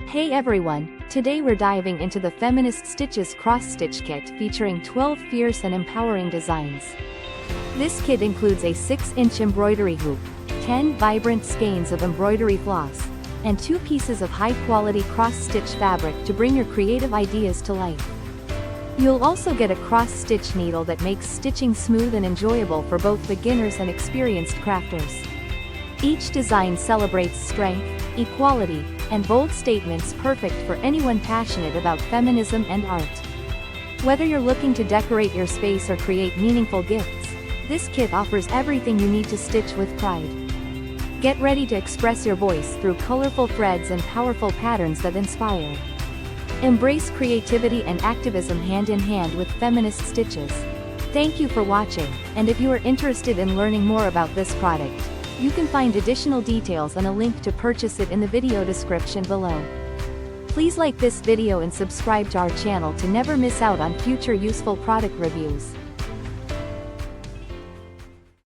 Hey everyone, today we're diving into the Feminist Stitches cross-stitch kit featuring 12 fierce and empowering designs. This kit includes a 6-inch embroidery hoop, 10 vibrant skeins of embroidery floss, and 2 pieces of high-quality cross-stitch fabric to bring your creative ideas to life. You'll also get a cross-stitch needle that makes stitching smooth and enjoyable for both beginners and experienced crafters. Each design celebrates strength, equality, and bold statements perfect for anyone passionate about feminism and art. Whether you're looking to decorate your space or create meaningful gifts, this kit offers everything you need to stitch with pride. Get ready to express your voice through colorful threads and powerful patterns that inspire. Embrace creativity and activism hand in hand with Feminist Stitches. Thank you for watching, and if you are interested in learning more about this product, you can find additional details and a link to purchase it in the video description below. Please like this video and subscribe to our channel to never miss out on future useful product reviews.